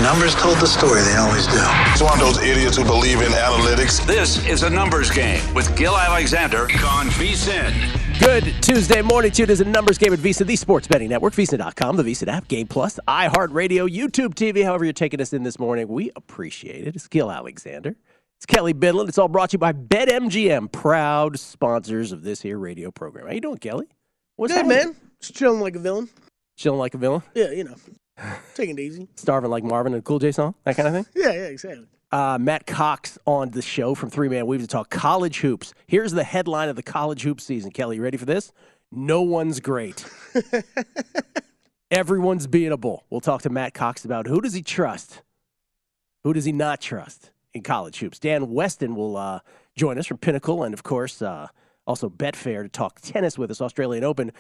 numbers told the story. They always do. It's one of those idiots who believe in analytics. This is a numbers game with Gill Alexander on VSiN. Good Tuesday morning to you. It is a numbers game at VSiN, the sports betting network, VSiN.com, the VSiN app, Game Plus, iHeartRadio, YouTube TV, however you're taking us in this morning. We appreciate it. It's Gill Alexander. It's Kelley Bydlon. It's all brought to you by BetMGM, proud sponsors of this here radio program. How you doing, Kelley? What's good, man? Just chilling like a villain. Chilling like a villain? Yeah, you know. Taking it easy. Starving like Marvin and a Cool J song? That kind of thing? Yeah, exactly. Matt Cox on the show from Three Man Weave to talk college hoops. Here's the headline of the college hoop season. Kelley, you ready for this? No one's great. Everyone's beatable. We'll talk to Matt Cox about who does he trust? Who does he not trust in college hoops? Dan Weston will join us from Pinnacle and, of course, also Betfair to talk tennis with us. Australian Open.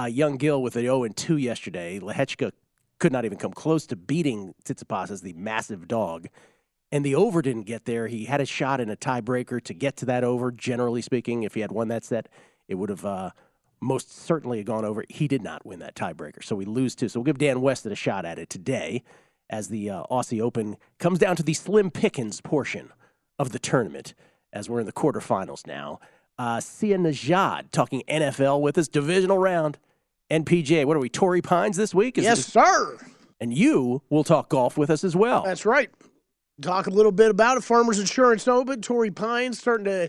Young Gill with an 0-2 yesterday. Lehechka could not even come close to beating Tsitsipas as the massive dog. And the over didn't get there. He had a shot in a tiebreaker to get to that over. Generally speaking, if he had won that set, it would have most certainly gone over. He did not win that tiebreaker, so we lose two. So we'll give Dan Weston a shot at it today as the Aussie Open comes down to the slim pickings portion of the tournament as we're in the quarterfinals now. Sia Najad talking NFL with us, divisional round. NPJ, what are we, Torrey Pines this week? Yes, sir. And you will talk golf with us as well. That's right. Talk a little bit about it. Farmers Insurance Open, Torrey Pines starting to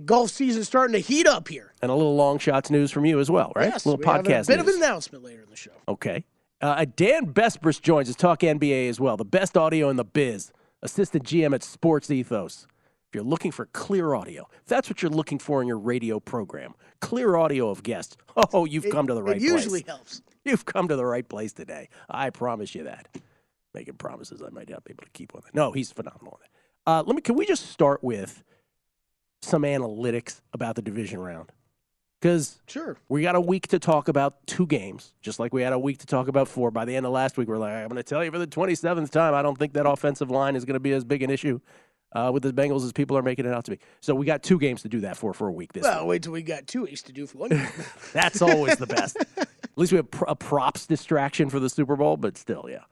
golf season starting to heat up here. And a little long shots news from you as well, right? Yes, a little podcast have a bit news. of an announcement later in the show. Okay. Dan Besbris joins us, talk NBA as well. The best audio in the biz. Assistant GM at Sports Ethos. If you're looking for clear audio, if that's what you're looking for in your radio program, clear audio of guests, you've come to the right place. It usually helps. You've come to the right place today. I promise you that. Making promises I might not be able to keep on that. No, he's phenomenal. Can we just start with some analytics about the division round? Because sure, we got a week to talk about two games, just like we had a week to talk about four. By the end of last week, we're like, I'm going to tell you for the 27th time, I don't think that offensive line is going to be as big an issue with the Bengals as people are making it out to be. So we got two games to do that for a week this week. Wait till we got 2 weeks to do for one game. That's always the best. At least we have a props distraction for the Super Bowl, but still, yeah.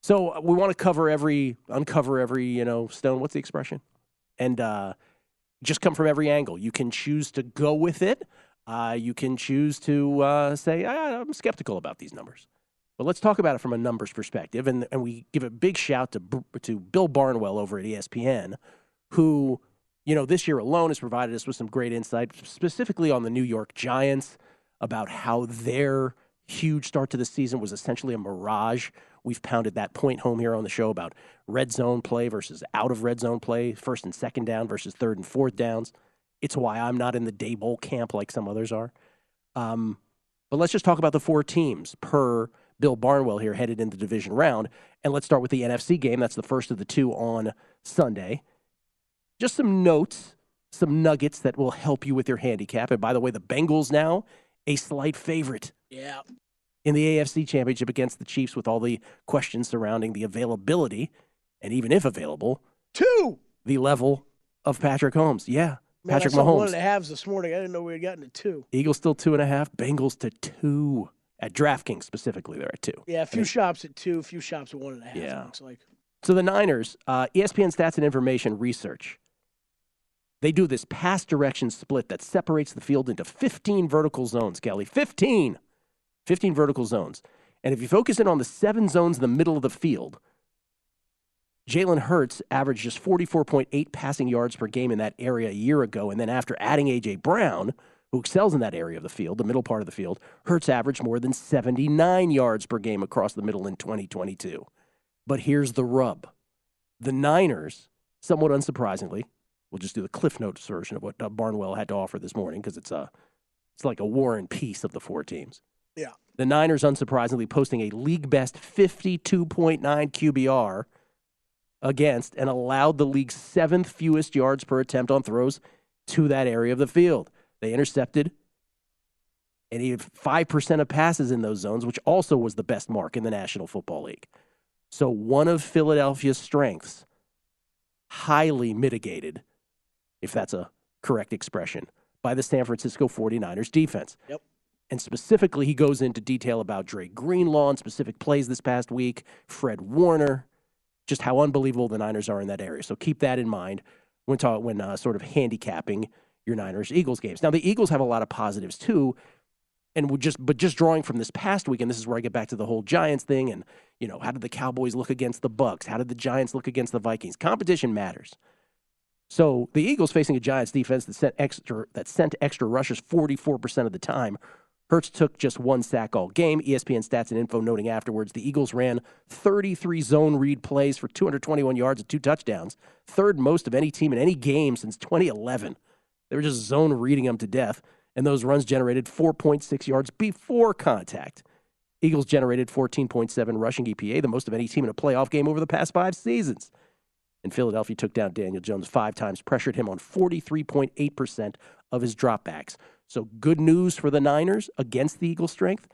So we want to uncover every, stone. What's the expression? And just come from every angle. You can choose to go with it. You can choose to say, I'm skeptical about these numbers. But let's talk about it from a numbers perspective. And we give a big shout to Bill Barnwell over at ESPN, who, this year alone has provided us with some great insight, specifically on the New York Giants, about how their huge start to the season was essentially a mirage. We've pounded that point home here on the show about red zone play versus out of red zone play, first and second down versus third and fourth downs. It's why I'm not in the Daboll camp like some others are. But let's just talk about the four teams per Bill Barnwell here headed into the division round. And let's start with the NFC game. That's the first of the two on Sunday. Just some notes, some nuggets that will help you with your handicap. And by the way, the Bengals now a slight favorite. Yeah. In the AFC Championship against the Chiefs with all the questions surrounding the availability, and even if available, the level of Patrick Mahomes. Yeah, Man, Patrick I saw Mahomes. 1.5 this morning. I didn't know we had gotten to 2. Eagles still 2.5, Bengals to 2. At DraftKings specifically, they're at 2. Yeah, a few shops at 2, a few shops at 1.5, Yeah. it looks like. So the Niners, ESPN Stats and Information Research, they do this pass direction split that separates the field into 15 vertical zones, Kelley. 15 vertical zones. And if you focus in on the 7 zones in the middle of the field, Jalen Hurts averaged just 44.8 passing yards per game in that area a year ago. And then after adding A.J. Brown, who excels in that area of the field, the middle part of the field, Hurts averaged more than 79 yards per game across the middle in 2022. But here's the rub. The Niners, somewhat unsurprisingly, we'll just do the Cliff Notes version of what Barnwell had to offer this morning because it's like a war and peace of the 4 teams. Yeah. The Niners, unsurprisingly, posting a league-best 52.9 QBR against and allowed the league's 7th fewest yards per attempt on throws to that area of the field. They intercepted 5% of passes in those zones, which also was the best mark in the National Football League. So one of Philadelphia's strengths, highly mitigated, if that's a correct expression, by the San Francisco 49ers defense. Yep. And specifically, he goes into detail about Dre Greenlaw and specific plays this past week, Fred Warner, just how unbelievable the Niners are in that area. So keep that in mind when sort of handicapping your Niners-Eagles games. Now, the Eagles have a lot of positives, too, and just drawing from this past week, and this is where I get back to the whole Giants thing, and, how did the Cowboys look against the Bucs? How did the Giants look against the Vikings? Competition matters. So the Eagles facing a Giants defense that sent extra rushers 44% of the time. Hurts took just 1 sack all game. ESPN Stats and Info noting afterwards, the Eagles ran 33 zone read plays for 221 yards and 2 touchdowns, third most of any team in any game since 2011. They were just zone reading them to death, and those runs generated 4.6 yards before contact. Eagles generated 14.7 rushing EPA, the most of any team in a playoff game over the past 5 seasons. And Philadelphia took down Daniel Jones 5 times, pressured him on 43.8% of his dropbacks. So good news for the Niners against the Eagles' strength.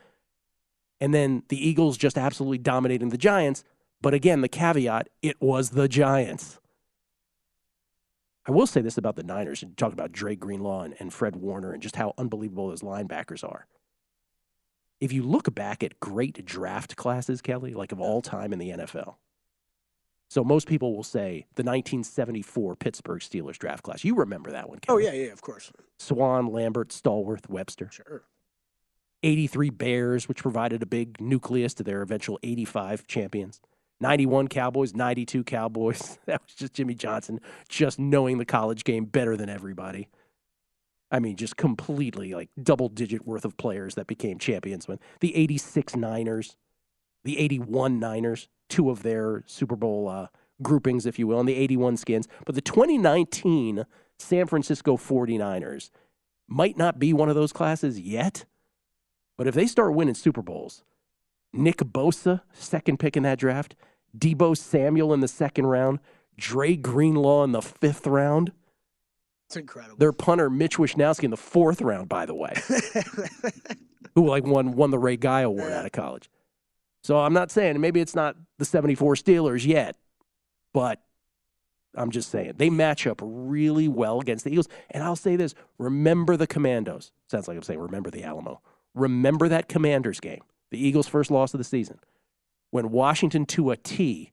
And then the Eagles just absolutely dominating the Giants. But again, the caveat, it was the Giants. I will say this about the Niners, and talk about Dre Greenlaw and Fred Warner and just how unbelievable those linebackers are. If you look back at great draft classes, Kelley, like of all time in the NFL, so most people will say the 1974 Pittsburgh Steelers draft class. You remember that one, Kelley? Oh, yeah, of course. Swan, Lambert, Stallworth, Webster. Sure. 83 Bears, which provided a big nucleus to their eventual 85 champions. 91 Cowboys, 92 Cowboys. That was just Jimmy Johnson just knowing the college game better than everybody. I mean, just completely like double-digit worth of players that became champions. When the 86 Niners, the 81 Niners, 2 of their Super Bowl groupings, if you will, and the 81 Skins. But the 2019 San Francisco 49ers might not be one of those classes yet. But if they start winning Super Bowls, Nick Bosa, second pick in that draft, Deebo Samuel in the second round, Dre Greenlaw in the 5th round. It's incredible. Their punter, Mitch Wishnowsky, in the 4th round, by the way, who won the Ray Guy Award out of college. So I'm not saying, maybe it's not the 74 Steelers yet, but I'm just saying they match up really well against the Eagles. And I'll say this, remember the Commandos. Sounds like I'm saying remember the Alamo. Remember that Commanders game, the Eagles' first loss of the season. When Washington, to a T,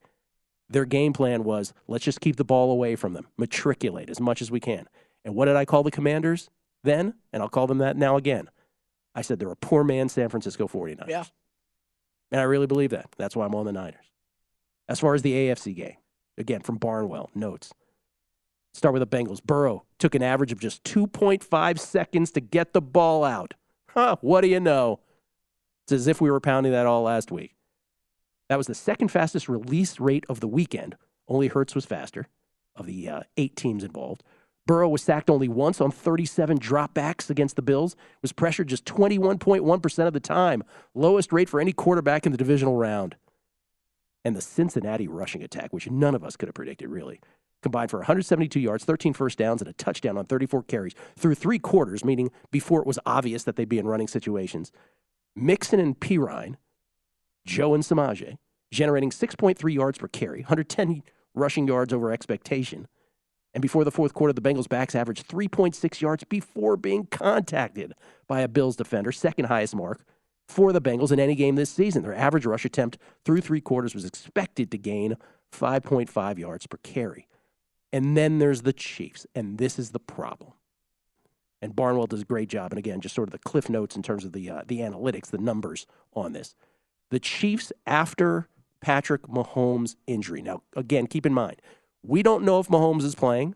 their game plan was, let's just keep the ball away from them, matriculate as much as we can. And what did I call the Commanders then? And I'll call them that now again. I said they're a poor man San Francisco 49ers. Yeah. And I really believe that. That's why I'm on the Niners. As far as the AFC game, again, from Barnwell, notes. Start with the Bengals. Burrow took an average of just 2.5 seconds to get the ball out. What do you know? It's as if we were pounding that all last week. That was the second fastest release rate of the weekend. Only Hurts was faster of the 8 teams involved. Burrow was sacked only once on 37 dropbacks against the Bills. Was pressured just 21.1% of the time. Lowest rate for any quarterback in the divisional round. And the Cincinnati rushing attack, which none of us could have predicted, really, combined for 172 yards, 13 first downs, and a touchdown on 34 carries through 3 quarters, meaning before it was obvious that they'd be in running situations. Mixon and Pirine, Joe and Samaje, generating 6.3 yards per carry, 110 rushing yards over expectation. And before the fourth quarter, the Bengals' backs averaged 3.6 yards before being contacted by a Bills defender, second highest mark for the Bengals in any game this season. Their average rush attempt through 3 quarters was expected to gain 5.5 yards per carry. And then there's the Chiefs, and this is the problem. And Barnwell does a great job. And again, just sort of the cliff notes in terms of the analytics, the numbers on this. The Chiefs, after Patrick Mahomes' injury. Now, again, keep in mind, we don't know if Mahomes is playing.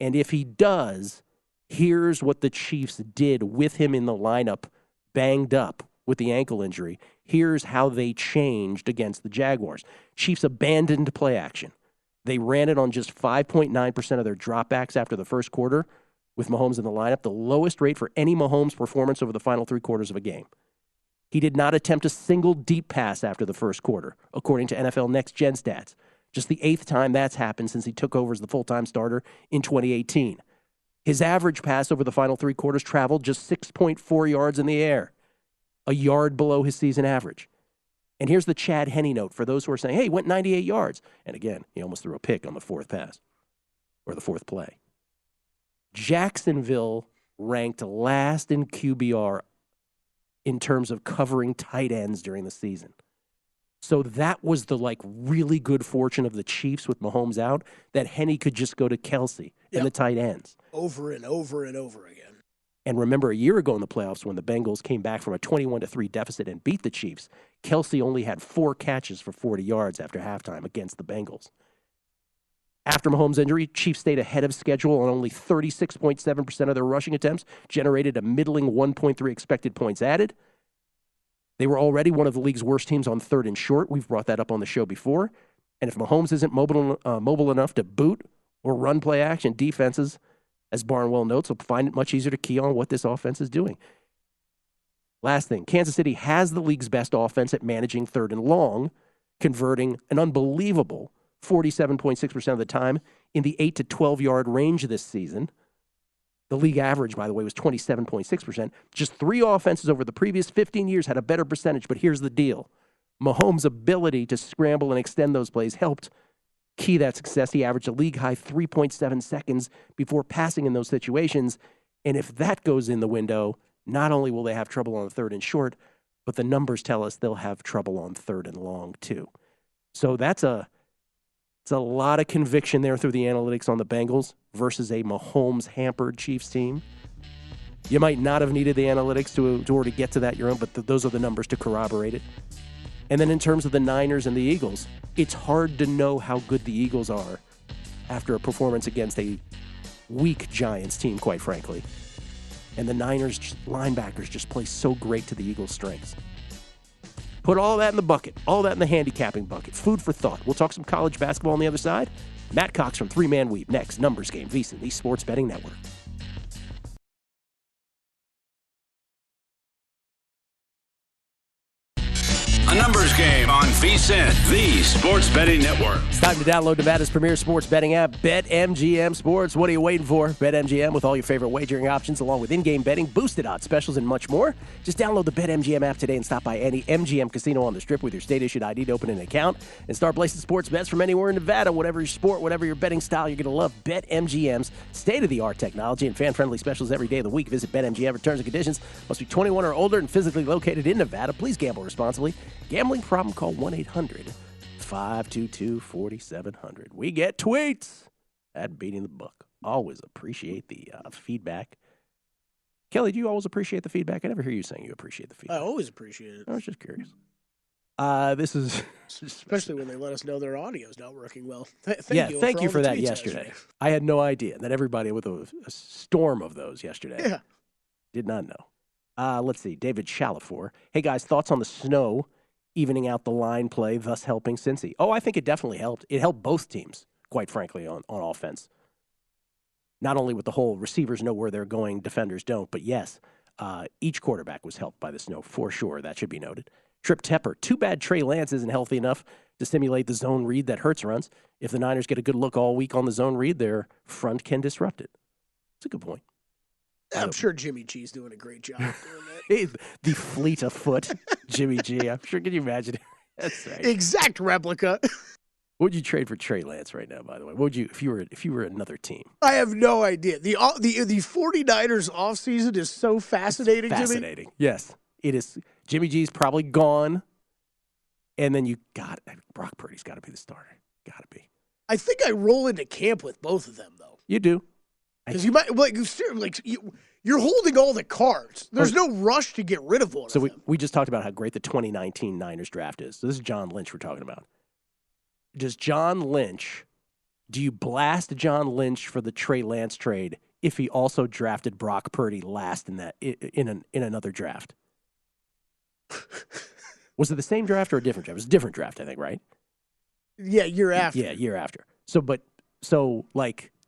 And if he does, here's what the Chiefs did with him in the lineup, banged up with the ankle injury. Here's how they changed against the Jaguars. Chiefs abandoned play action. They ran it on just 5.9% of their dropbacks after the first quarter with Mahomes in the lineup, the lowest rate for any Mahomes performance over the final 3 quarters of a game. He did not attempt a single deep pass after the first quarter, according to NFL Next Gen stats. Just the 8th time that's happened since he took over as the full-time starter in 2018. His average pass over the final 3 quarters traveled just 6.4 yards in the air, a yard below his season average. And here's the Chad Henne note for those who are saying, hey, he went 98 yards. And again, he almost threw a pick on the 4th pass or the 4th play. Jacksonville ranked last in QBR in terms of covering tight ends during the season. So that was the really good fortune of the Chiefs with Mahomes out, that Henne could just go to Kelley and the tight ends. Over and over and over again. And remember a year ago in the playoffs when the Bengals came back from a 21-3 deficit and beat the Chiefs, Kelley only had 4 catches for 40 yards after halftime against the Bengals. After Mahomes' injury, Chiefs stayed ahead of schedule on only 36.7% of their rushing attempts, generated a middling 1.3 expected points added. They were already one of the league's worst teams on 3rd and short. We've brought that up on the show before. And if Mahomes isn't mobile enough to boot or run play action, defenses, as Barnwell notes, will find it much easier to key on what this offense is doing. Last thing, Kansas City has the league's best offense at managing 3rd and long, converting an unbelievable 47.6% of the time in the 8 to 12-yard range this season. The league average, by the way, was 27.6%. Just 3 offenses over the previous 15 years had a better percentage, but here's the deal. Mahomes' ability to scramble and extend those plays helped key that success. He averaged a league-high 3.7 seconds before passing in those situations, and if that goes in the window, not only will they have trouble on 3rd and short, but the numbers tell us they'll have trouble on 3rd and long, too. So it's a lot of conviction there through the analytics on the Bengals versus a Mahomes-hampered Chiefs team. You might not have needed the analytics to already get to that your own, but those are the numbers to corroborate it. And then in terms of the Niners and the Eagles, it's hard to know how good the Eagles are after a performance against a weak Giants team, quite frankly. And the Niners linebackers just play so great to the Eagles' strengths. Put all that in the bucket, all that in the handicapping bucket. Food for thought. We'll talk some college basketball on the other side. Matt Cox from 3-Man Weave. Next, Numbers Game, VSiN, the Sports Betting Network. A Numbers Game on VSiN, the Sports Betting Network. It's time to download Nevada's premier sports betting app, BetMGM Sports. What are you waiting for? BetMGM with all your favorite wagering options, along with in-game betting, boosted odds specials, and much more. Just download the BetMGM app today and stop by any MGM casino on the Strip with your state-issued ID to open an account and start placing sports bets from anywhere in Nevada. Whatever your sport, whatever your betting style, you're going to love BetMGM's state-of-the-art technology and fan-friendly specials every day of the week. Visit BetMGM for terms and conditions. Must be 21 or older and physically located in Nevada. Please gamble responsibly. Gambling problem? Call 1-800-522-4700. We get tweets at Beating the Book. Always appreciate the feedback. Kelley, do you always appreciate the feedback? I never hear you saying you appreciate the feedback. I always appreciate it. I was just curious. This is especially when they let us know their audio's not working well. Thank you for that yesterday. I had no idea. And then everybody with a storm of those yesterday. Yeah. Did not know. Let's see. David Chalafour. Hey, guys, thoughts on the snow evening out the line play, thus helping Cincy? Oh, I think it definitely helped. It helped both teams, quite frankly, on offense. Not only with the whole receivers know where they're going, defenders don't, but yes, each quarterback was helped by the snow, for sure. That should be noted. Trip Tepper. Too bad Trey Lance isn't healthy enough to simulate the zone read that Hurts runs. If the Niners get a good look all week on the zone read, their front can disrupt it. It's a good point. I'm sure Jimmy G's doing a great job doing that. The fleet of foot, Jimmy G. I'm sure. Can you imagine? That's right. Exact replica. What would you trade for Trey Lance right now, by the way? What would you if you were another team? I have no idea. The 49ers offseason is so fascinating, it's fascinating. Jimmy. Yes, it is. Jimmy G's probably gone. And then Brock Purdy's got to be the starter. Got to be. I think I roll into camp with both of them, though. You do. Because you might you're holding all the cards. There's no rush to get rid of one of them. So we just talked about how great the 2019 Niners draft is. So this is John Lynch we're talking about. Do you blast John Lynch for the Trey Lance trade if he also drafted Brock Purdy last in another draft? Was it the same draft or a different draft? It was a different draft, I think, right? Yeah, year after. Yeah, year after.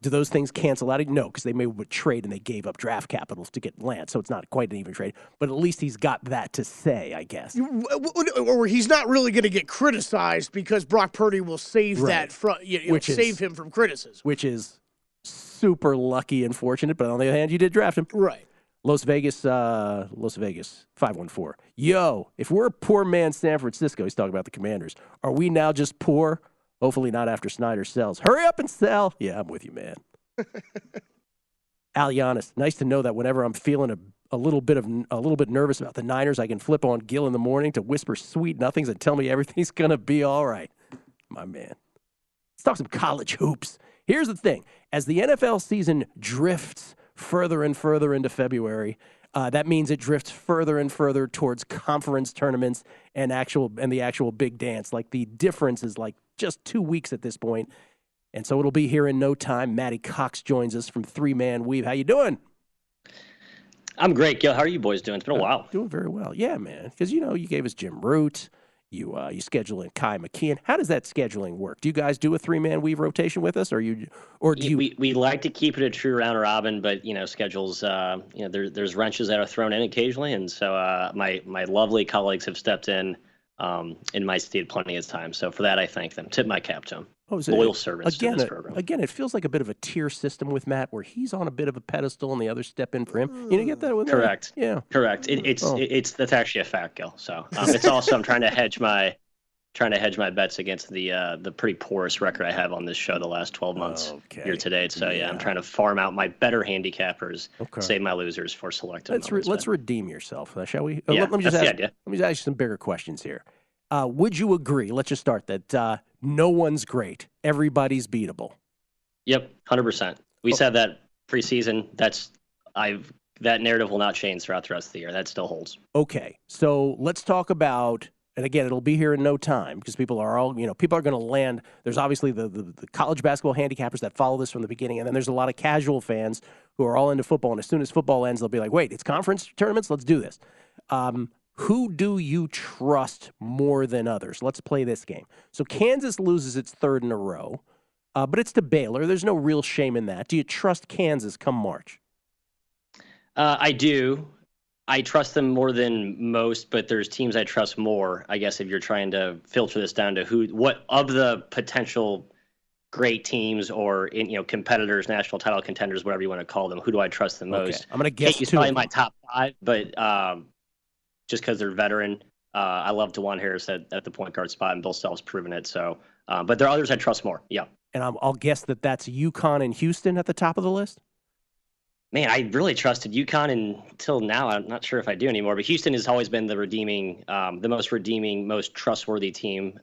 Do those things cancel out? No, because they made a trade and they gave up draft capitals to get Lance, so it's not quite an even trade. But at least he's got that to say, I guess. Or he's not really going to get criticized because Brock Purdy will save that save him from criticism. Which is super lucky and fortunate, but on the other hand, you did draft him. Right. Las Vegas 514. Yo, if we're a poor man San Francisco, he's talking about the Commanders, are we now just poor? Hopefully not after Snyder sells. Hurry up and sell. Yeah, I'm with you, man. Al Giannis, nice to know that whenever I'm feeling a little bit nervous about the Niners, I can flip on Gill in the morning to whisper sweet nothings and tell me everything's going to be all right. My man. Let's talk some college hoops. Here's the thing. As the NFL season drifts further and further into February, that means it drifts further and further towards conference tournaments and the actual big dance. Like, the difference is like just 2 weeks at this point. And so it'll be here in no time. Matt Cox joins us from 3-Man Weave. How you doing? I'm great, Gill. How are you boys doing? It's been a while. Doing very well. Yeah, man. Because, you gave us Jim Root. You schedule in Kai McKeon. How does that scheduling work? Do you guys do a 3-Man Weave rotation with us, or do you? We like to keep it a true round robin, but schedules. There's wrenches that are thrown in occasionally, and so my lovely colleagues have stepped in my stead plenty of times. So for that, I thank them. Tip my cap to them. Loyal service to this program. Again, it feels like a bit of a tier system with Matt, where he's on a bit of a pedestal and the others step in for him. You get that with Correct. Matt? Yeah. Correct. That's actually a fact, Gill. So it's also I'm trying to hedge my bets against the pretty porous record I have on this show the last 12 months year to date. So I'm trying to farm out my better handicappers, save my losers for selective. Let's redeem yourself, shall we? Yeah, let me just ask you some bigger questions here. Would you agree? Let's just start that no one's great. Everybody's beatable. Yep, 100%. We said that preseason. That narrative will not change throughout the rest of the year. That still holds. Okay, so let's talk about. And again, it'll be here in no time because people are going to land. There's obviously the college basketball handicappers that follow this from the beginning, and then there's a lot of casual fans who are all into football. And as soon as football ends, they'll be like, "Wait, it's conference tournaments. Let's do this." Who do you trust more than others? Let's play this game. So Kansas loses its third in a row, but it's to Baylor. There's no real shame in that. Do you trust Kansas come March? I do. I trust them more than most, but there's teams I trust more, I guess, if you're trying to filter this down to what of the potential great teams or competitors, national title contenders, whatever you want to call them, who do I trust the most? I'm going to guess KU's probably my top 5, but just because they're veteran. I love DeJuan Harris at the point guard spot, and Bill Self's proven it. So, but there are others I trust more. Yeah. And I'll guess that's UConn and Houston at the top of the list. Man, I really trusted UConn until now. I'm not sure if I do anymore, but Houston has always been the most trustworthy team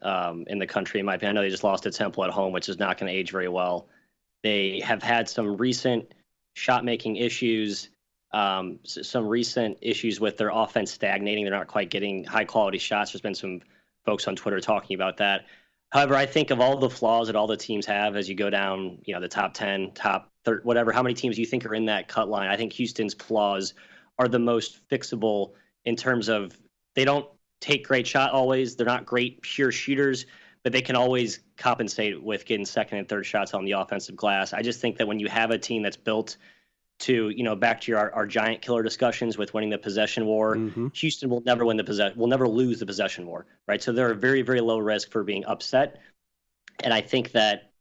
in the country, in my opinion. I know they just lost to Temple at home, which is not going to age very well. They have had some recent shot-making issues, some recent issues with their offense stagnating. They're not quite getting high-quality shots. There's been some folks on Twitter talking about that. However, I think of all the flaws that all the teams have as you go down, the top 10, top 30, whatever, how many teams you think are in that cut line, I think Houston's flaws are the most fixable in terms of they don't take great shot always. They're not great pure shooters, but they can always compensate with getting second and third shots on the offensive glass. I just think that when you have a team that's built to, back to our giant killer discussions with winning the possession war, Houston will never lose the possession war, right? So they're a very, very low risk for being upset. And I think that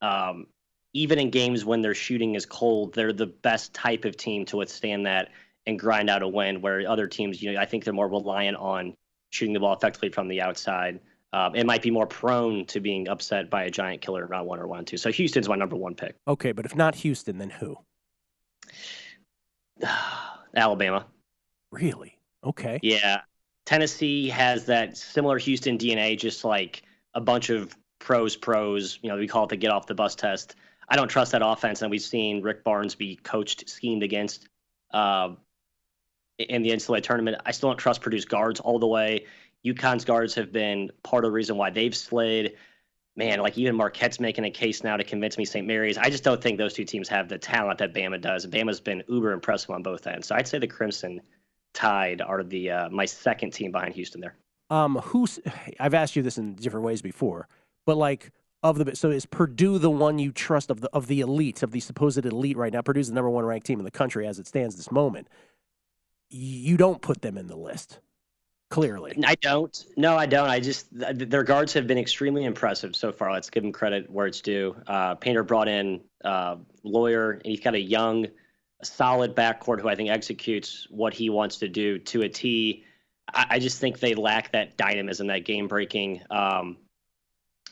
even in games when their shooting is cold, they're the best type of team to withstand that and grind out a win, where other teams, I think they're more reliant on shooting the ball effectively from the outside. It might be more prone to being upset by a giant killer in round 1 or round 2. So Houston's my number 1 pick. Okay, but if not Houston, then who? Alabama. Really? Okay. Yeah. Tennessee has that similar Houston DNA, just like a bunch of pros. We call it the get off the bus test. I don't trust that offense, and we've seen Rick Barnes be coached, schemed against in the NCAA tournament. I still don't trust Purdue's guards all the way. UConn's guards have been part of the reason why they've slid. Man, like even Marquette's making a case now to convince me St. Mary's. I just don't think those two teams have the talent that Bama does. Bama's been uber impressive on both ends. So I'd say the Crimson Tide are the my second team behind Houston there. I've asked you this in different ways before, but so is Purdue the one you trust of the elite, of the supposed elite right now? Purdue's the number 1 ranked team in the country as it stands this moment. You don't put them in the list. Clearly. I don't. No, I don't. Their guards have been extremely impressive so far. Let's give them credit where it's due. Painter brought in Lawyer, and he's got a young, solid backcourt who I think executes what he wants to do to a T. I just think they lack that dynamism, that game-breaking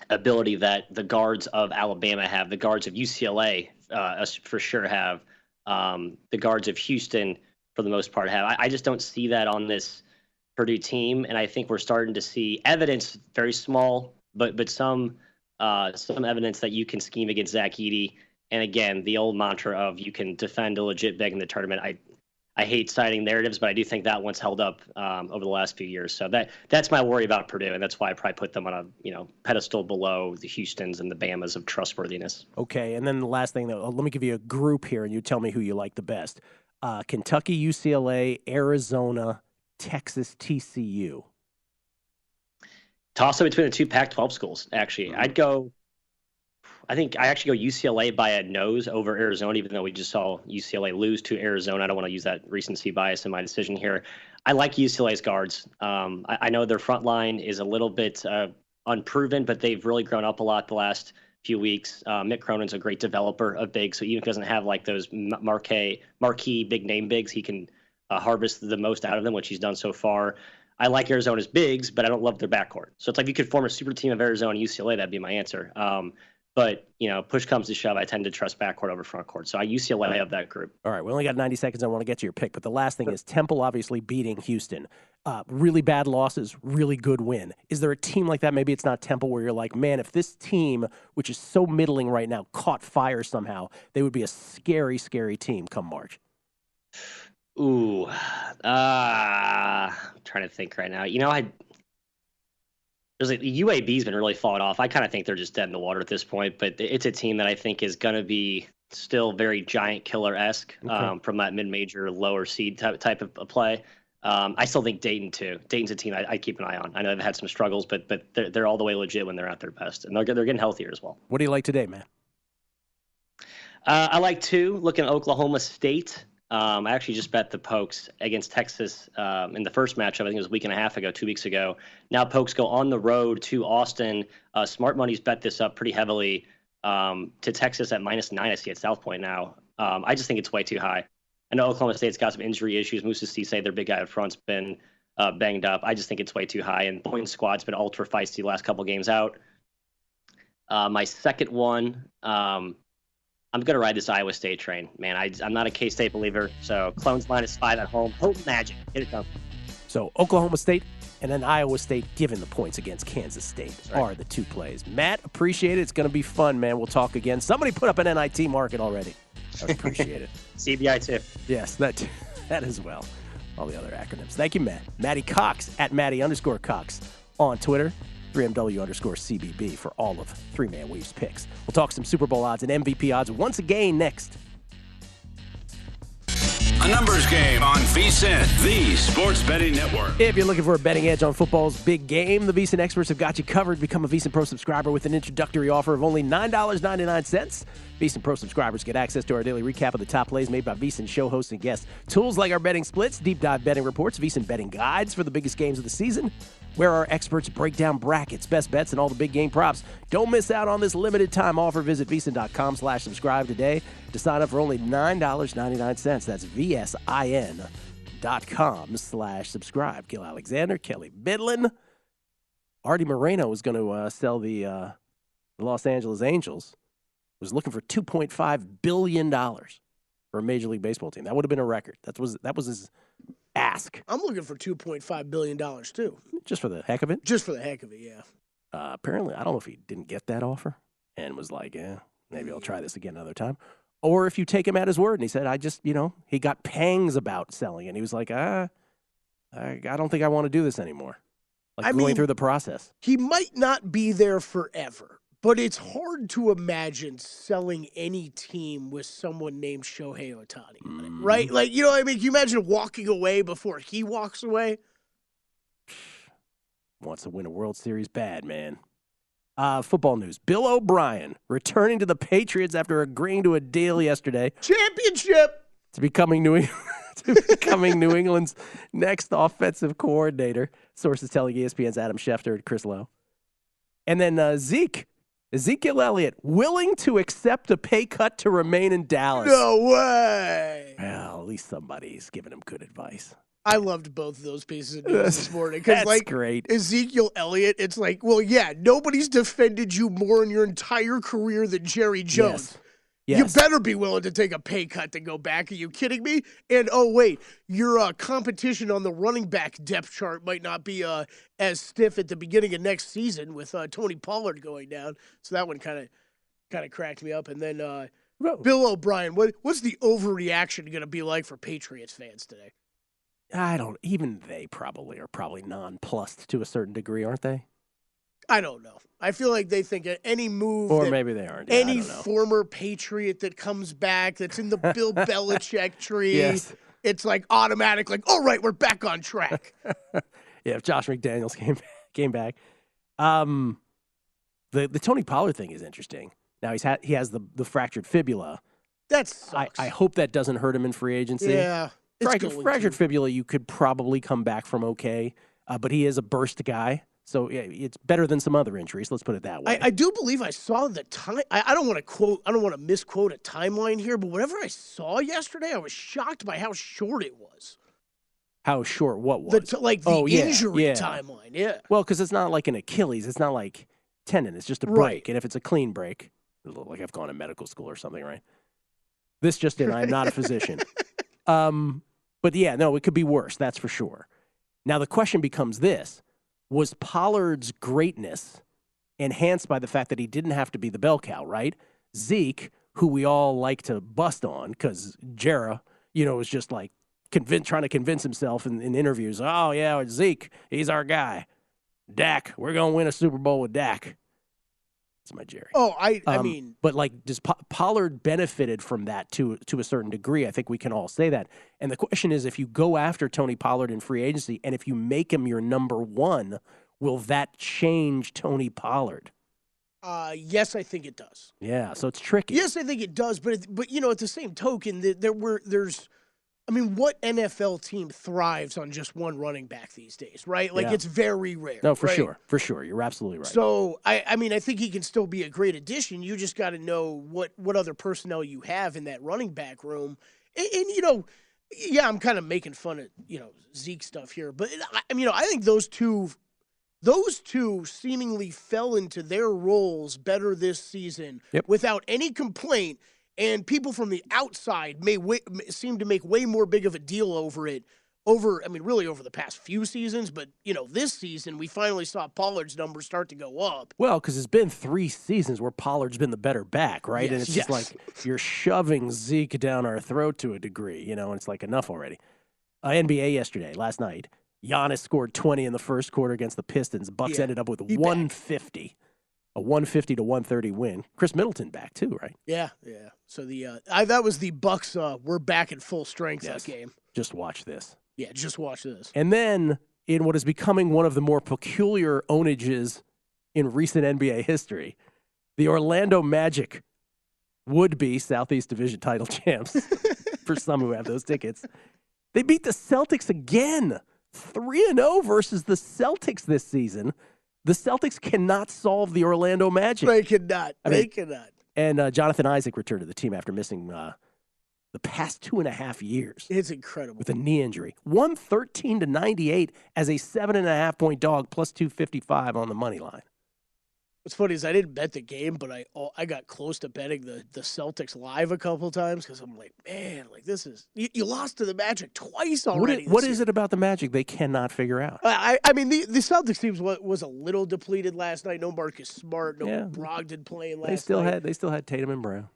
ability that the guards of Alabama have, the guards of UCLA for sure have, the guards of Houston for the most part have. I just don't see that on this Purdue team, and I think we're starting to see evidence, very small, but some evidence that you can scheme against Zach Edey. And again, the old mantra of you can defend a legit big in the tournament. I hate citing narratives, but I do think that one's held up over the last few years. So that's my worry about Purdue, and that's why I probably put them on a pedestal below the Houstons and the Bamas of trustworthiness. Okay, and then the last thing, though, let me give you a group here, and you tell me who you like the best. Kentucky, UCLA, Arizona, Texas, TCU. Toss up between the two Pac-12 schools, actually. I think I actually go UCLA by a nose over Arizona, even though we just saw UCLA lose to Arizona. I don't want to use that recency bias in my decision here. I like UCLA's guards. I know their front line is a little bit unproven, but they've really grown up a lot the last few weeks. Mick Cronin's a great developer of bigs, so even if he doesn't have like those marquee big name bigs, he can harvest the most out of them, which he's done so far. I like Arizona's bigs, but I don't love their backcourt. So it's like you could form a super team of Arizona and UCLA. That'd be my answer. But, push comes to shove, I tend to trust backcourt over frontcourt. So I UCLA of that group. All right, we only got 90 seconds. I want to get to your pick. But the last thing is Temple obviously beating Houston. Really bad losses, really good win. Is there a team like that? Maybe it's not Temple where you're like, man, if this team, which is so middling right now, caught fire somehow, they would be a scary, scary team come March. Ooh. I'm trying to think right now. There's the UAB's been really falling off. I kind of think they're just dead in the water at this point, but it's a team that I think is going to be still very giant killer-esque from that mid-major lower seed type of play. I still think Dayton too. Dayton's a team I keep an eye on. I know they've had some struggles, but they're all the way legit when they're at their best, and they're getting healthier as well. What do you like today, man? I like looking at Oklahoma State. I actually just bet the Pokes against Texas in the first matchup. I think it was a week and a half ago, 2 weeks ago. Now Pokes go on the road to Austin. Smart Money's bet this up pretty heavily to Texas at -9. I see at South Point now. I just think it's way too high. I know Oklahoma State's got some injury issues. Moussa Cisse, their big guy up front's been banged up. I just think it's way too high. And Boynton's squad's been ultra feisty the last couple games out. My second one, I'm going to ride this Iowa State train, man. I'm not a K-State believer, so Clones -5 at home. Hope magic. Get it done. So Oklahoma State and then Iowa State given the points against Kansas State are the two plays. Matt, appreciate it. It's going to be fun, man. We'll talk again. Somebody put up an NIT market already. I appreciate it. CBI too. Yes, that as well. All the other acronyms. Thank you, Matt. Matty Cox at Matty_Cox on Twitter. 3MW_CBB for all of Three Man Weave's picks. We'll talk some Super Bowl odds and MVP odds once again next. A numbers game on VSiN, the sports betting network. If you're looking for a betting edge on football's big game, the VSiN experts have got you covered. Become a VSiN Pro subscriber with an introductory offer of only $9.99. VSiN Pro subscribers get access to our daily recap of the top plays made by VSiN show hosts and guests. Tools like our betting splits, deep dive betting reports, VSiN betting guides for the biggest games of the season, where our experts break down brackets, best bets, and all the big game props. Don't miss out on this limited time offer. Visit VSiN.com/subscribe today to sign up for only $9.99. That's VSIN.com/subscribe. Gill Alexander, Kelley Bydlon. Artie Moreno was going to sell the Los Angeles Angels. Was looking for $2.5 billion for a Major League Baseball team. That would have been a record. That was his ask. I'm looking for $2.5 billion too. Just for the heck of it? Just for the heck of it, yeah. Apparently, I don't know if he didn't get that offer and was like, maybe I'll try this again another time. Or if you take him at his word and he said, he got pangs about selling and he was like, I don't think I want to do this anymore. Going through the process. He might not be there forever, but it's hard to imagine selling any team with someone named Shohei Ohtani, right? Can you imagine walking away before he walks away? Wants to win a World Series bad, man. Football news. Bill O'Brien returning to the Patriots after agreeing to a deal yesterday. Championship! To becoming New England's next offensive coordinator. Sources telling ESPN's Adam Schefter and Chris Lowe. And then Ezekiel Elliott, willing to accept a pay cut to remain in Dallas. No way! Well, at least somebody's giving him good advice. I loved both of those pieces of news this morning. That's great. Ezekiel Elliott, it's like, well, yeah, nobody's defended you more in your entire career than Jerry Jones. Yes. Yes. You better be willing to take a pay cut to go back. Are you kidding me? And, oh, wait, your competition on the running back depth chart might not be as stiff at the beginning of next season with Tony Pollard going down. So that one kind of cracked me up. And then Bill O'Brien, what's the overreaction going to be like for Patriots fans today? Even they probably are nonplussed to a certain degree, aren't they? I don't know. I feel like they think any move, or maybe they aren't. Yeah, any former Patriot that comes back that's in the Bill Belichick tree, yes. It's like automatic, like, all right, we're back on track. Yeah, if Josh McDaniels came back. The Tony Pollard thing is interesting. Now he has the fractured fibula. That sucks. I hope that doesn't hurt him in free agency. Yeah. Fractured fibula, you could probably come back from okay, but he is a burst guy. So yeah, it's better than some other injuries. Let's put it that way. I do believe I saw the time. I don't want to misquote a timeline here, but whatever I saw yesterday, I was shocked by how short it was. How short? What was? The injury timeline. Yeah. Well, because it's not like an Achilles. It's not like tendon. It's just a break. Right. And if it's a clean break, it'll look like I've gone to medical school or something, right? This just in. I'm not a physician. But yeah, no, it could be worse. That's for sure. Now the question becomes this. Was Pollard's greatness enhanced by the fact that he didn't have to be the bell cow, right? Zeke, who we all like to bust on because Jera, is just like trying to convince himself in interviews. Oh, yeah, it's Zeke. He's our guy. Dak, we're going to win a Super Bowl with Dak. That's my Jerry. Oh, I mean. But does Pollard benefited from that to a certain degree? I think we can all say that. And the question is, if you go after Tony Pollard in free agency and if you make him your number one, will that change Tony Pollard? Yes, I think it does. Yeah, so it's tricky. Yes, I think it does. But at the same token, there's. I mean, what NFL team thrives on just one running back these days, right? Like, It's very rare. No, for right? sure. For sure. You're absolutely right. So, I think he can still be a great addition. You just got to know what other personnel you have in that running back room. And I'm kind of making fun of, Zeke stuff here. But, I think those two seemingly fell into their roles better this season without any complaint. And people from the outside seem to make way more big of a deal over it, really over the past few seasons. But, this season, we finally saw Pollard's numbers start to go up. Well, because it's been 3 seasons where Pollard's been the better back, right? Yes, and it's just like you're shoving Zeke down our throat to a degree, and it's like enough already. NBA last night, Giannis scored 20 in the first quarter against the Pistons. Bucks ended up with 150. A 150 to 130 win. Chris Middleton back too, right? Yeah. So that was the Bucks. We're back in full strength that game. Just watch this. Yeah, just watch this. And then in what is becoming one of the more peculiar onages in recent NBA history, the Orlando Magic would be Southeast Division title champs for some who have those tickets. They beat the Celtics again, 3-0 versus the Celtics this season. The Celtics cannot solve the Orlando Magic. They cannot. They cannot. And Jonathan Isaac returned to the team after missing the past 2.5 years. It's incredible. With a knee injury. 113-98 as a 7.5-point dog, plus 255 on the money line. What's funny is I didn't bet the game, but I got close to betting the Celtics live a couple times because I'm like, man, like this is you lost to the Magic twice already. What is it about the Magic they cannot figure out? I mean the Celtics team was a little depleted last night. No Marcus Smart, no Brogdon playing last night. They still had Tatum and Brown.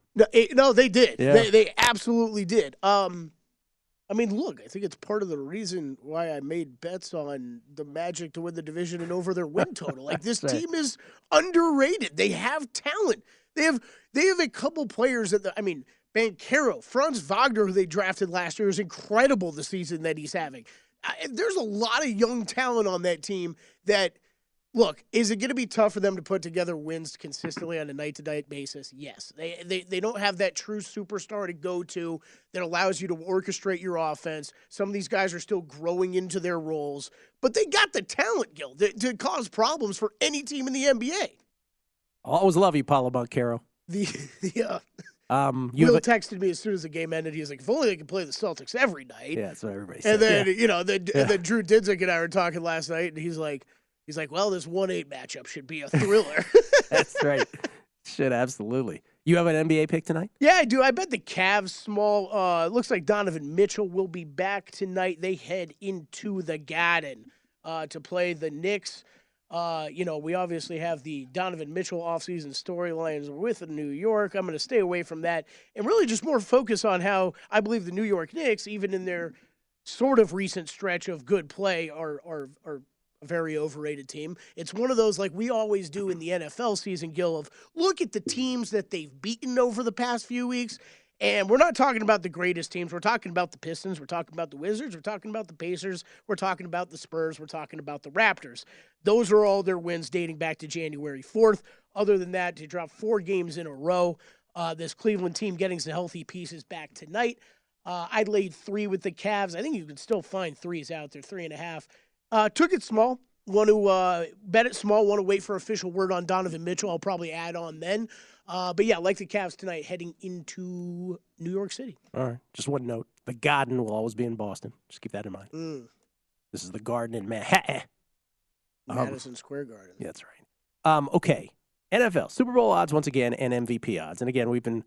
No, they did. Yeah. They absolutely did. I mean, look, I think it's part of the reason why I made bets on the Magic to win the division and over their win total. Like, this team is underrated. They have talent. They have a couple players Banchero, Franz Wagner, who they drafted last year, is incredible the season that he's having. There's a lot of young talent on that team that, look, is it going to be tough for them to put together wins consistently on a night-to-night basis? Yes. They don't have that true superstar to go to that allows you to orchestrate your offense. Some of these guys are still growing into their roles, but they got the talent, Gill, to cause problems for any team in the NBA. Always love you, Paulo Banchero. Will texted me as soon as the game ended. He was like, if only they could play the Celtics every night. Yeah, that's what everybody said. And then, and then Drew Didzik and I were talking last night, and he's like, well, this 1-8 matchup should be a thriller. That's right. Should absolutely. You have an NBA pick tonight? Yeah, I do. I bet the Cavs small. Looks like Donovan Mitchell will be back tonight. They head into the Garden to play the Knicks. We obviously have the Donovan Mitchell offseason storylines with New York. I'm going to stay away from that and really just more focus on how I believe the New York Knicks, even in their sort of recent stretch of good play, are a very overrated team. It's one of those, like we always do in the NFL season, Gill, of look at the teams that they've beaten over the past few weeks. And we're not talking about the greatest teams. We're talking about the Pistons. We're talking about the Wizards. We're talking about the Pacers. We're talking about the Spurs. We're talking about the Raptors. Those are all their wins dating back to January 4th. Other than that, they dropped 4 games in a row. This Cleveland team getting some healthy pieces back tonight. I laid 3 with the Cavs. I think you can still find 3s out there, 3.5. Took it small. Want to bet it small. Want to wait for official word on Donovan Mitchell. I'll probably add on then. But yeah, like the Cavs tonight, heading into New York City. All right. Just one note. The Garden will always be in Boston. Just keep that in mind. This is the Garden in Manhattan. Madison Square Garden. Yeah, that's right. Okay. NFL. Super Bowl odds once again and MVP odds. And again, we've been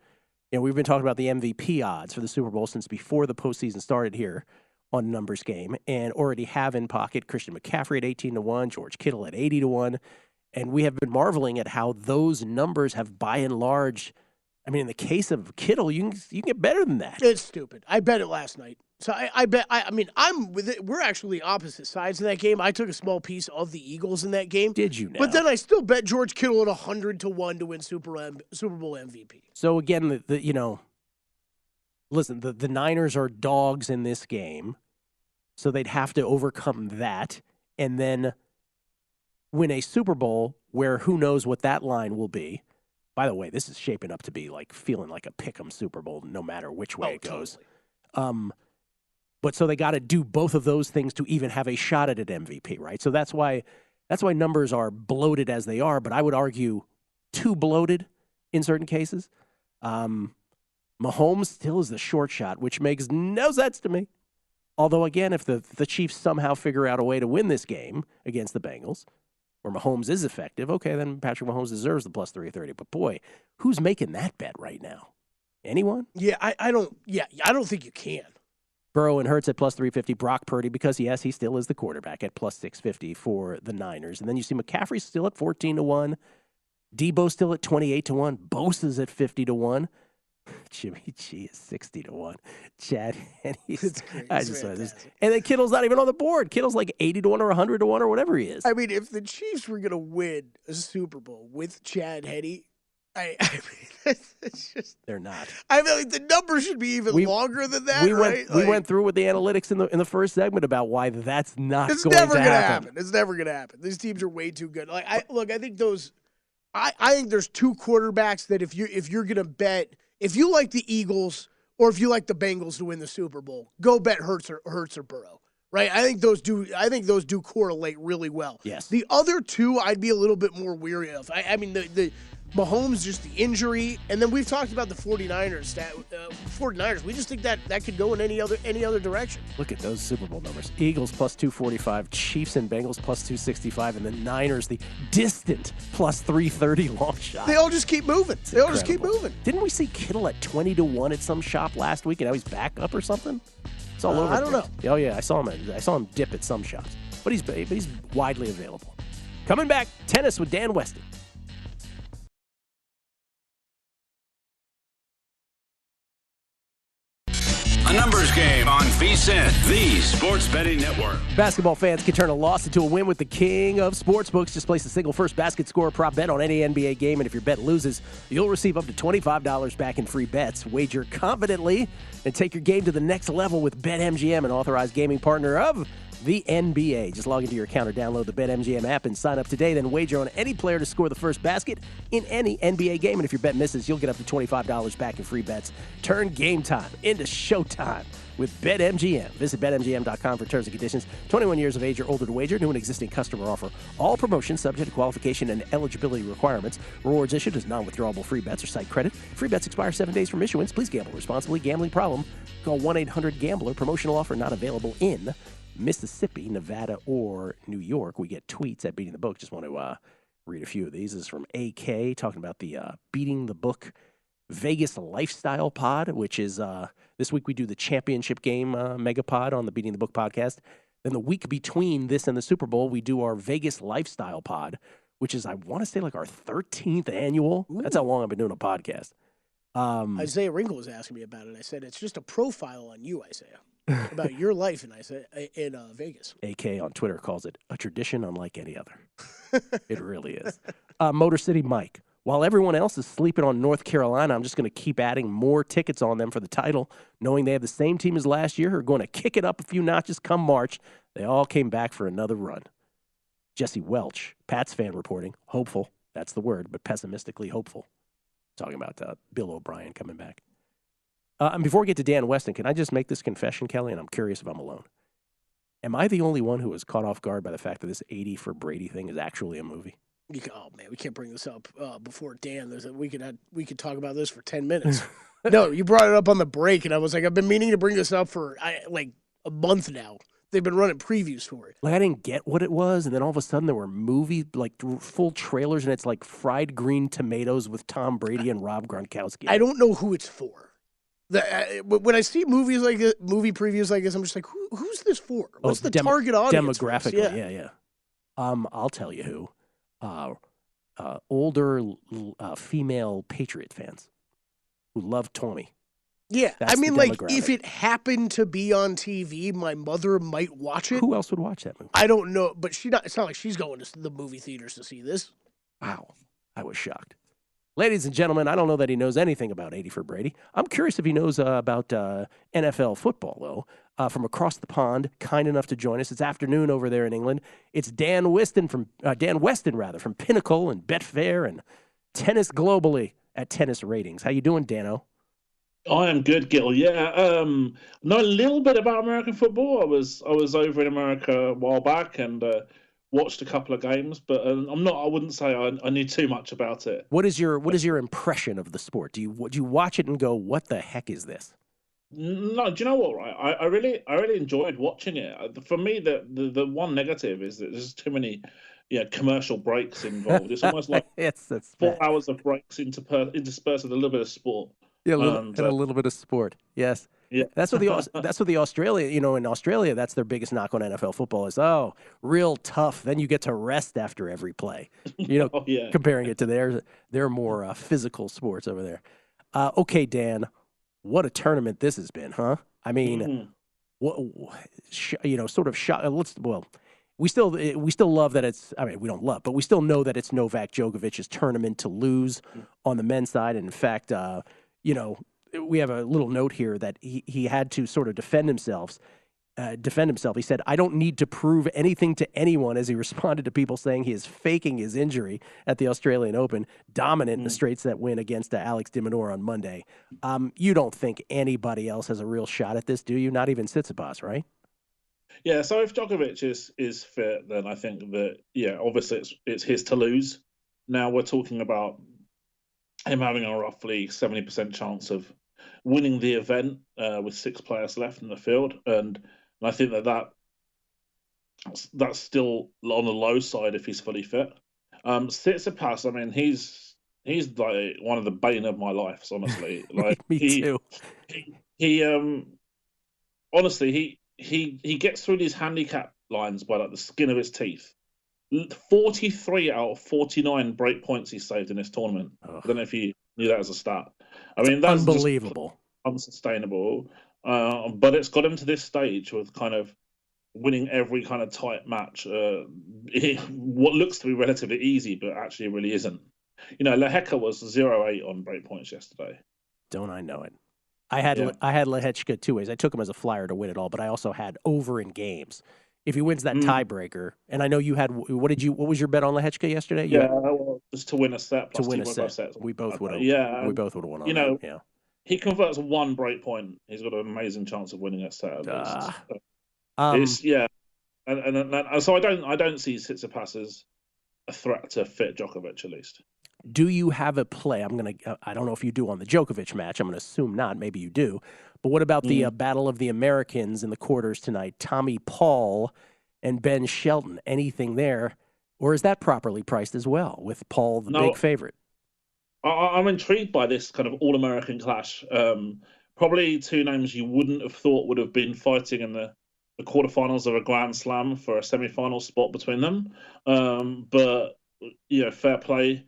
talking about the MVP odds for the Super Bowl since before the postseason started here on Numbers Game, and already have in pocket Christian McCaffrey at 18-1, George Kittle at 80-1. And we have been marveling at how those numbers have, by and large, I mean, in the case of Kittle, you can get better than that. It's stupid. I bet it last night. So I bet. I mean, I'm with it. We're actually opposite sides in that game. I took a small piece of the Eagles in that game. Did you now? But then I still bet George Kittle at 100-1 to win Super Bowl MVP. So again, listen, the Niners are dogs in this game, so they'd have to overcome that and then win a Super Bowl where who knows what that line will be. By the way, this is shaping up to be feeling like a pick'em Super Bowl no matter which way it goes. Totally. But so they got to do both of those things to even have a shot at an MVP, right? So that's why numbers are bloated as they are, but I would argue too bloated in certain cases. Mahomes still is the short shot, which makes no sense to me. Although, again, if the Chiefs somehow figure out a way to win this game against the Bengals, where Mahomes is effective, okay, then Patrick Mahomes deserves the plus 330. But boy, who's making that bet right now? Anyone? Yeah, I don't think you can. Burrow and Hurts at plus 350. Brock Purdy, because yes, he still is the quarterback, at plus 650 for the Niners. And then you see McCaffrey still at 14-1. Debo still at 28-1. Bosa's at 50-1. Jimmy G is 60-1. Chad Henne's. And then Kittle's not even on the board. Kittle's like 80-1 or 100-1 or whatever he is. I mean, if the Chiefs were going to win a Super Bowl with Chad Henne, I mean, it's just they're not. I mean, the number should be even longer than that. We went through with the analytics in the first segment about why that's not it's going to never happen. It's never going to happen. These teams are way too good. I think those. I think there's 2 quarterbacks that if you're going to bet. If you like the Eagles or if you like the Bengals to win the Super Bowl, go bet Hurts or Burrow, right? I think those do correlate really well. Yes. The other 2, I'd be a little bit more weary of. I mean, the Mahomes, just the injury, and then we've talked about the 49ers. 49ers, we just think that could go in any other direction. Look at those Super Bowl numbers. Eagles plus 245, Chiefs and Bengals plus 265, and the Niners, the distant plus 330 long shot. They all just keep moving. Just keep moving. Didn't we see Kittle at 20-1 at some shop last week, and now he's back up or something? It's all over. I don't know. Oh yeah, I saw him dip at some shops, but he's widely available. Coming back, tennis with Dan Weston. A numbers game on VSiN, the Sports Betting Network. Basketball fans can turn a loss into a win with the king of sportsbooks. Just place a single first basket score prop bet on any NBA game, and if your bet loses, you'll receive up to $25 back in free bets. Wager confidently and take your game to the next level with BetMGM, an authorized gaming partner of the NBA. Just log into your account or download the BetMGM app and sign up today. Then wager on any player to score the first basket in any NBA game. And if your bet misses, you'll get up to $25 back in free bets. Turn game time into showtime with BetMGM. Visit BetMGM.com for terms and conditions. 21 years of age or older to wager. New and existing customer offer. All promotions subject to qualification and eligibility requirements. Rewards issued as non-withdrawable free bets or site credit. Free bets expire 7 days from issuance. Please gamble responsibly. Gambling problem? Call 1-800-GAMBLER. Promotional offer not available in Mississippi, Nevada, or New York. We get tweets at Beating the Book. Just want to read a few of these. This is from AK talking about the Beating the Book Vegas Lifestyle Pod, which is this week we do the championship game megapod on the Beating the Book podcast. Then the week between this and the Super Bowl, we do our Vegas Lifestyle Pod, which is, I want to say, like our 13th annual. Ooh. That's how long I've been doing a podcast. Isaiah Ringel was asking me about it. I said, it's just a profile on you, Isaiah, about your life in Vegas. AK on Twitter calls it a tradition unlike any other. It really is. Motor City Mike. While everyone else is sleeping on North Carolina, I'm just going to keep adding more tickets on them for the title, knowing they have the same team as last year, who are going to kick it up a few notches come March. They all came back for another run. Jesse Welch, Pats fan reporting, hopeful. That's the word, but pessimistically hopeful. Talking about Bill O'Brien coming back. And before we get to Dan Weston, can I just make this confession, Kelley? And I'm curious if I'm alone. Am I the only one who was caught off guard by the fact that this 80 for Brady thing is actually a movie? Oh man, we can't bring this up before Dan. We could talk about this for 10 minutes. No, you brought it up on the break, and I was like, I've been meaning to bring this up for like a month now. They've been running previews for it. Like I didn't get what it was, and then all of a sudden there were full trailers, and it's like fried green tomatoes with Tom Brady and Rob Gronkowski. I don't know who it's for. When I see movie previews like this, I'm just like, who's this for? What's the target audience? Demographically, yeah. I'll tell you who. Older female Patriot fans who love Tommy. Yeah, That's I mean, like, if it happened to be on TV, my mother might watch it. Who else would watch that movie? I don't know, but it's not like she's going to the movie theaters to see this. Wow, I was shocked. Ladies and gentlemen, I don't know that he knows anything about 80 for Brady. I'm curious if he knows about NFL football, though. From across the pond, kind enough to join us. It's afternoon over there in England. It's Dan Weston from Pinnacle and Betfair and Tennis Globally at Tennis Ratings. How you doing, Dano? I am good, Gill. Yeah, know a little bit about American football. I was over in America a while back and watched a couple of games, but I wouldn't say I knew too much about it. What is your impression of the sport? Do you watch it and go, what the heck is this? No, do you know what? Right, I really enjoyed watching it. For me, the one negative is that there's too many, commercial breaks involved. It's almost like that's 4 hours of breaks interspersed with a little bit of sport. Yeah, a little bit of sport. Yes. Yeah. That's what the Australia, in Australia, that's their biggest knock on NFL football is, real tough. Then you get to rest after every play. Comparing it to their more physical sports over there. Okay, Dan, what a tournament this has been, huh? I mean, sort of shot. We still love that it's. I mean, we don't love, but we still know that it's Novak Djokovic's tournament to lose on the men's side. And in fact, we have a little note here that he had to sort of defend himself. He said, "I don't need to prove anything to anyone," as he responded to people saying he is faking his injury at the Australian Open, dominant in the straight set win against Alex de Minaur on Monday. You don't think anybody else has a real shot at this, do you? Not even Tsitsipas, right? Yeah, so if Djokovic is fit, then I think that, obviously it's his to lose. Now we're talking about him having a roughly 70% chance of winning the event with 6 players left in the field. And I think that's still on the low side if he's fully fit. Tsitsipas, I mean, he's like one of the bane of my life, honestly. Like Me too. He gets through these handicap lines by like the skin of his teeth. 43 out of 49 break points he saved in this tournament. I don't know if you knew that as a stat. I mean, that's unbelievable, unsustainable. But it's got him to this stage with kind of winning every kind of tight match. What looks to be relatively easy, but actually really isn't. Lehecka was 0-8 on break points yesterday. Don't I know it? I had Lehecka 2 ways. I took him as a flyer to win it all, but I also had over in games. If he wins that tiebreaker, and I know you had, what was your bet on Lehecka yesterday? Just to win a set. To win a set. We both would have. Yeah. We both would have won on that. He converts one break point. He's got an amazing chance of winning a set. And so I don't see Tsitsipas as a threat to fit Djokovic, at least. Do you have a play? I don't know if you do on the Djokovic match. I'm going to assume not. Maybe you do. But what about the Battle of the Americans in the quarters tonight? Tommy Paul and Ben Shelton. Anything there? Or is that properly priced as well with Paul, the big favorite? I'm intrigued by this kind of all-American clash. Probably two names you wouldn't have thought would have been fighting in the quarterfinals of a Grand Slam for a semi-final spot between them. But fair play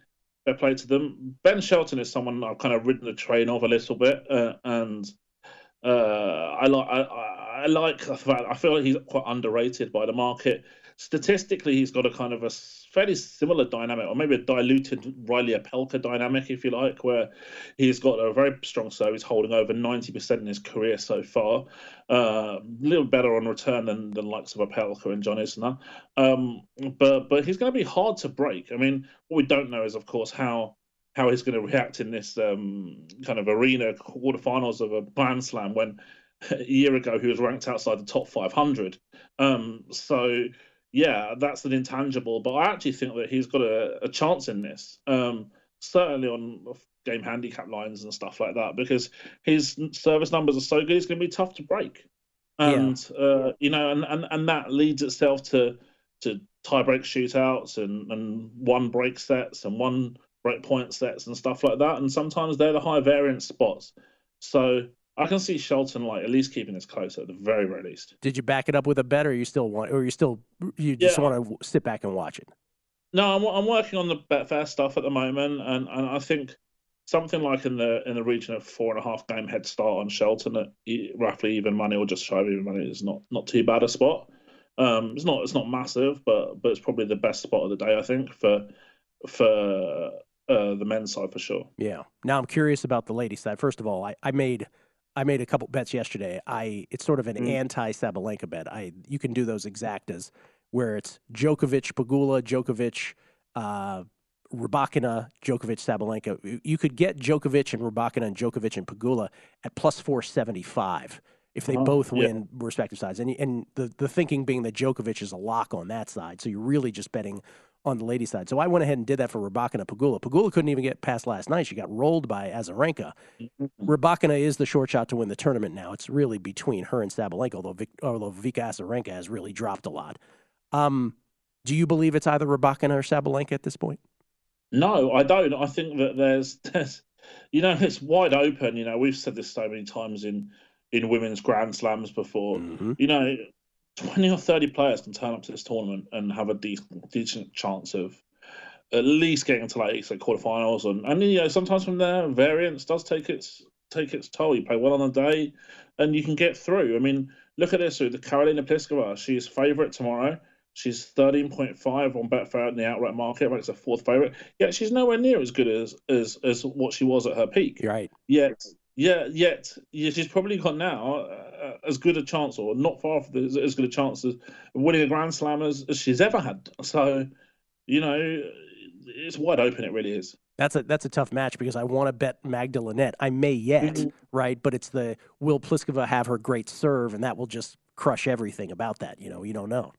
to them. Ben Shelton is someone I've kind of ridden the train of a little bit, and I like the fact I feel like he's quite underrated by the market. Statistically, he's got a kind of a fairly similar dynamic, or maybe a diluted Riley Opelka dynamic, if you like, where he's got a very strong serve. He's holding over 90% in his career so far. A little better on return than likes of Opelka and John Isner. But he's going to be hard to break. I mean, what we don't know is, of course, how he's going to react in this kind of arena quarterfinals of a Grand Slam when a year ago he was ranked outside the top 500. So yeah, that's an intangible, but I actually think that he's got a chance in this, certainly on game handicap lines and stuff like that, because his service numbers are so good, it's going to be tough to break. And, and that leads itself to tie-break shootouts and one-break sets and one-break point sets and stuff like that. And sometimes they're the high-variance spots. So I can see Shelton at least keeping this close at the very, very least. Did you back it up with a bet, or you just want to sit back and watch it? No, I'm working on the Betfair stuff at the moment, and I think something like in the region of 4.5 game head start on Shelton at roughly even money or just shy of even money is not too bad a spot. It's not massive, but it's probably the best spot of the day, I think, for the men's side for sure. Yeah. Now I'm curious about the ladies' side. First of all, I made a couple bets yesterday. It's sort of an anti-Sabalenka bet. You can do those exactas where it's Djokovic, Pegula, Djokovic, Rybakina, Djokovic, Sabalenka. You could get Djokovic and Rybakina and Djokovic and Pegula at plus 475 if they both win respective sides. And the thinking being that Djokovic is a lock on that side, so you're really just betting on the ladies' side. So I went ahead and did that for Rybakina Pegula. Pegula couldn't even get past last night. She got rolled by Azarenka. Rybakina is the short shot to win the tournament now. It's really between her and Sabalenka, although Vika Azarenka has really dropped a lot. Do you believe it's either Rybakina or Sabalenka at this point? No, I don't. I think that there's it's wide open. We've said this so many times in women's Grand Slams before. 20 or 30 players can turn up to this tournament and have a decent chance of at least getting to quarterfinals, and sometimes from there variance does take its toll. You play well on a day, and you can get through. I mean, look at this: the Karolina Pliskova, she's favourite tomorrow. She's 13.5 on Betfair in the outright market, makes her fourth favourite. Yet she's nowhere near as good as what she was at her peak. You're right. Yet she's probably got now as good a chance, or not far from as good a chance of winning a Grand Slam as she's ever had. So, it's wide open. It really is. That's a tough match because I want to bet Magda Linette. I may yet, right? But it's will Pliskova have her great serve, and that will just crush everything about that. You don't know.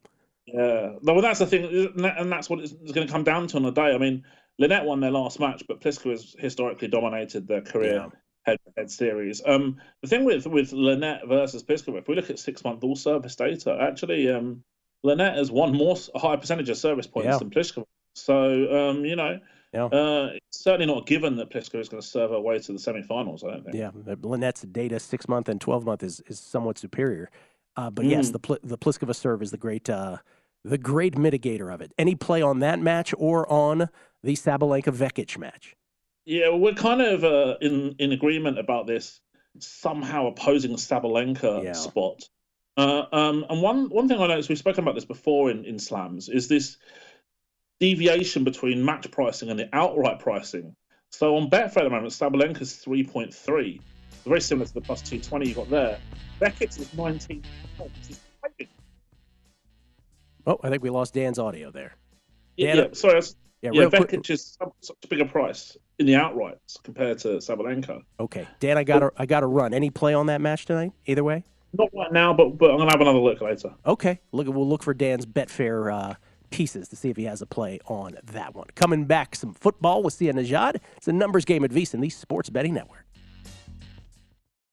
Yeah, well, that's the thing, and that's what it's going to come down to on the day. I mean, Linette won their last match, but Pliskova has historically dominated their career head-to-head series. The thing with Linette versus Pliskova, if we look at 6-month all service data, actually, Linette has won a higher percentage of service points than Pliskova. So, it's certainly not given that Pliskova is going to serve her way to the semi-finals, I don't think. Yeah, Linette's data 6-month and 12-month is somewhat superior. But yes, the Pliskova serve is the great mitigator of it. Any play on that match or on the Sabalenka-Vekic match? Yeah, we're kind of in agreement about this somehow opposing Sabalenka spot. And one thing I noticed, we've spoken about this before in slams, is this deviation between match pricing and the outright pricing. So on Betfair at the moment, Sabalenka's 3.3, very similar to the plus 220 you got there. Beckett's is 19. Oh, I think we lost Dan's audio there. Sorry. Beckett is such a bigger price in the outrights compared to Sabalenka. Okay, Dan, I got to run. Any play on that match tonight? Either way. Not right now, but I'm gonna have another look later. Okay, we'll look for Dan's Betfair pieces to see if he has a play on that one. Coming back, some football with Sia Najad. It's a numbers game at VSiN, the Sports Betting Network.